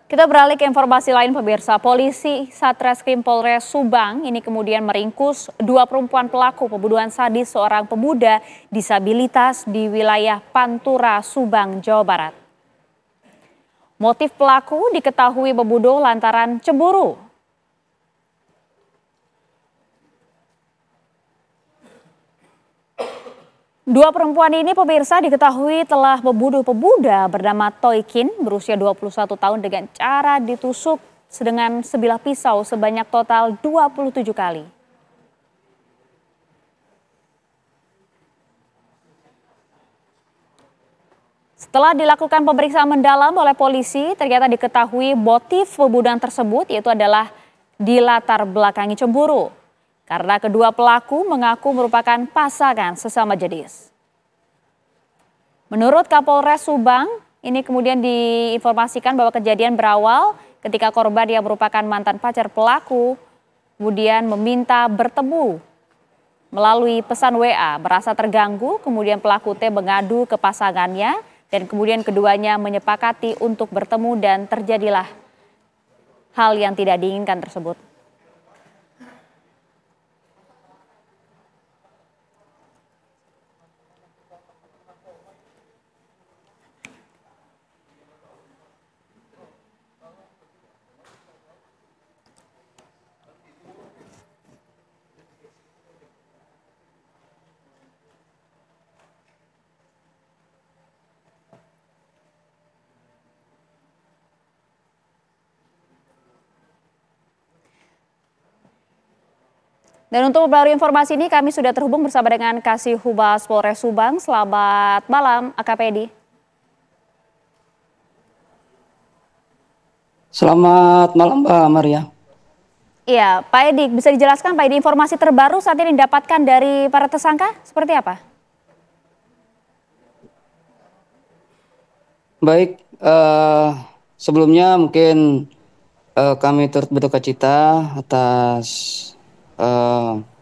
Kita beralih ke informasi lain pemirsa. Polisi Satreskrim Polres Subang ini kemudian meringkus dua perempuan pelaku pembunuhan sadis seorang pemuda disabilitas di wilayah Pantura, Subang, Jawa Barat. Motif pelaku diketahui membunuh lantaran cemburu. Dua perempuan ini pemirsa diketahui telah membunuh pemuda bernama Toikin berusia 21 tahun dengan cara ditusuk dengan sebilah pisau sebanyak total 27 kali. Setelah dilakukan pemeriksaan mendalam oleh polisi, ternyata diketahui motif pembunuhan tersebut yaitu adalah dilatar belakangi cemburu. Karena kedua pelaku mengaku merupakan pasangan sesama jenis. Menurut Kapolres Subang, ini kemudian diinformasikan bahwa kejadian berawal ketika korban yang merupakan mantan pacar pelaku kemudian meminta bertemu melalui pesan WA, merasa terganggu, kemudian pelaku T mengadu ke pasangannya dan kemudian keduanya menyepakati untuk bertemu dan terjadilah hal yang tidak diinginkan tersebut. Dan untuk memperbarui informasi ini kami sudah terhubung bersama dengan Kasih Humas Polres Subang. Selamat malam, AKP Edi. Selamat malam Mbak Maria. Iya, Pak Edi, bisa dijelaskan Pak Edi informasi terbaru saat ini didapatkan dari para tersangka seperti apa? Baik, sebelumnya mungkin kami turut berduka cita atas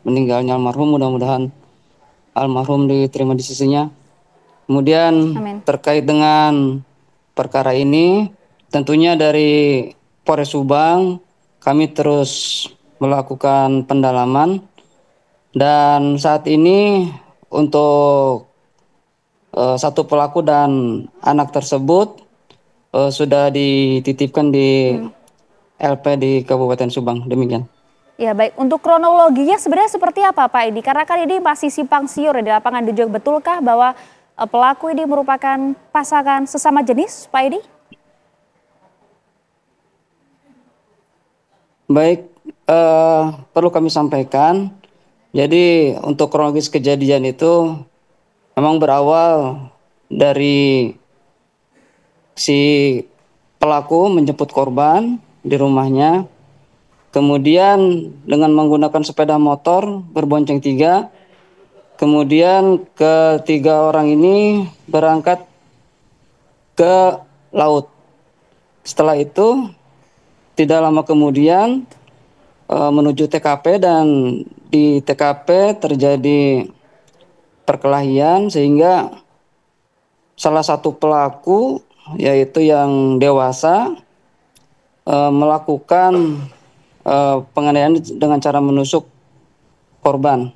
meninggalnya almarhum. Mudah-mudahan almarhum diterima di sisinya. Kemudian Amin. terkait dengan perkara ini, tentunya dari Polres Subang kami terus melakukan pendalaman dan saat ini untuk satu pelaku dan anak tersebut sudah dititipkan di LP di Kabupaten Subang. Demikian. Ya baik, untuk kronologinya sebenarnya seperti apa Pak Edi? Karena kan ini masih simpang siur di lapangan dan juga betulkah bahwa pelaku ini merupakan pasangan sesama jenis Pak Edi? Baik, perlu kami sampaikan. Jadi untuk kronologis kejadian itu memang berawal dari si pelaku menjemput korban di rumahnya. Kemudian dengan menggunakan sepeda motor berbonceng 3, kemudian ketiga orang ini berangkat ke laut. Setelah itu tidak lama kemudian menuju TKP dan di TKP terjadi perkelahian sehingga salah satu pelaku yaitu yang dewasa melakukan penganiayaan dengan cara menusuk korban.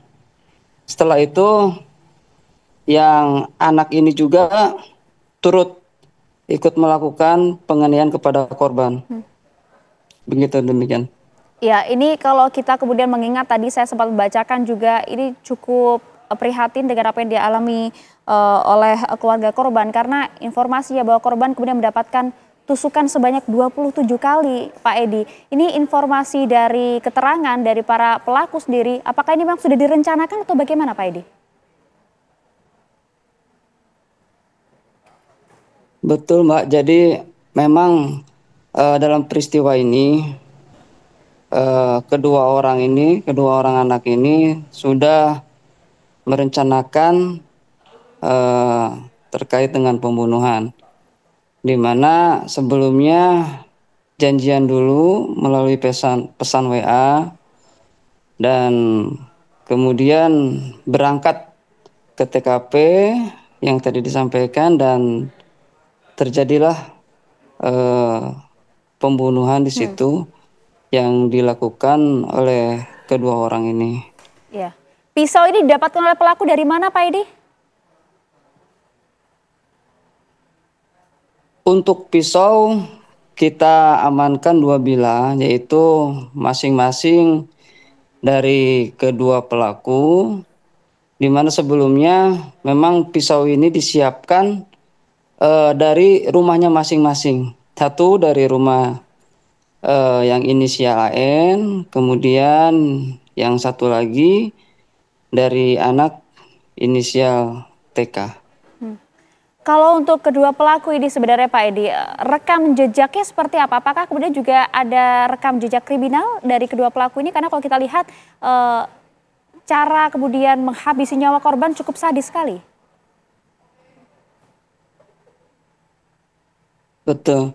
Setelah itu yang anak ini juga turut ikut melakukan penganiayaan kepada korban. Begitu demikian. Ya, ini kalau kita kemudian mengingat tadi saya sempat membacakan juga ini cukup prihatin dengan apa yang dialami oleh keluarga korban karena informasinya bahwa korban kemudian mendapatkan tusukan sebanyak 27 kali, Pak Edi. Ini informasi dari keterangan dari para pelaku sendiri, apakah ini memang sudah direncanakan atau bagaimana Pak Edi? Betul Mbak, jadi memang dalam peristiwa ini kedua orang anak ini sudah merencanakan terkait dengan pembunuhan, di mana sebelumnya janjian dulu melalui pesan WA dan kemudian berangkat ke TKP yang tadi disampaikan dan terjadilah pembunuhan di situ yang dilakukan oleh kedua orang ini. Ya. Pisau ini didapatkan oleh pelaku dari mana, Pak Edi? Untuk pisau kita amankan 2 bilah, yaitu masing-masing dari kedua pelaku, di mana sebelumnya memang pisau ini disiapkan dari rumahnya masing-masing. Satu dari rumah yang inisial AN, kemudian yang satu lagi dari anak inisial TK. Kalau untuk kedua pelaku ini sebenarnya Pak Edi, rekam jejaknya seperti apa? Apakah kemudian juga ada rekam jejak kriminal dari kedua pelaku ini? Karena kalau kita lihat cara kemudian menghabisi nyawa korban cukup sadis sekali. Betul.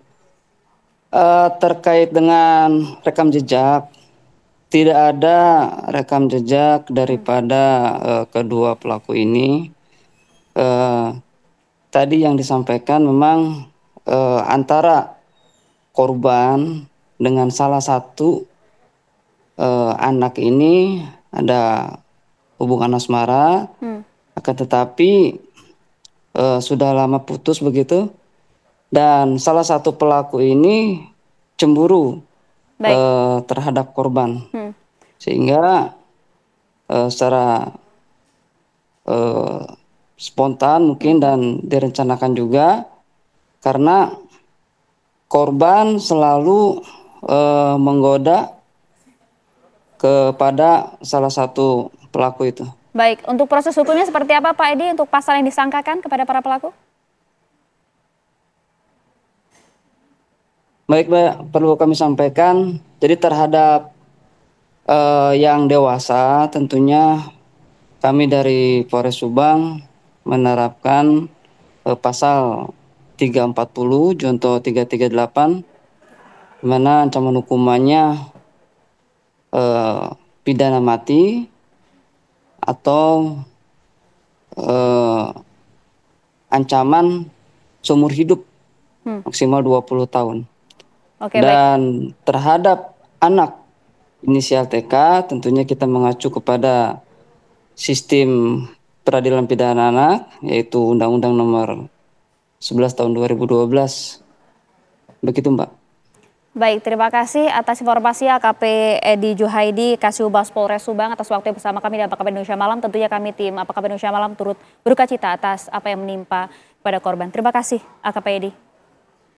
Terkait dengan rekam jejak, tidak ada rekam jejak daripada kedua pelaku ini. Tadi yang disampaikan memang antara korban dengan salah satu anak ini ada hubungan asmara, akan tetapi sudah lama putus begitu, dan salah satu pelaku ini cemburu terhadap korban, sehingga secara spontan mungkin dan direncanakan juga, karena korban selalu menggoda kepada salah satu pelaku itu. Baik, untuk proses hukumnya seperti apa Pak Edi untuk pasal yang disangkakan kepada para pelaku? Baik, Mbak, perlu kami sampaikan, jadi terhadap yang dewasa tentunya kami dari Polres Subang menerapkan pasal 340 Junto 338, di mana ancaman hukumannya pidana mati atau ancaman seumur hidup maksimal 20 tahun. Oke, Dan terhadap anak inisial TK tentunya kita mengacu kepada sistem peradilan pidana anak, yaitu Undang-Undang Nomor 11 Tahun 2012. Begitu, Mbak. Baik, terima kasih atas informasi AKP Edi Juhaidi, Kasubag Polres Subang atas waktu bersama kami di APKP Indonesia Malam. Tentunya kami tim APKP Indonesia Malam turut berduka cita atas apa yang menimpa pada korban. Terima kasih AKP Edi.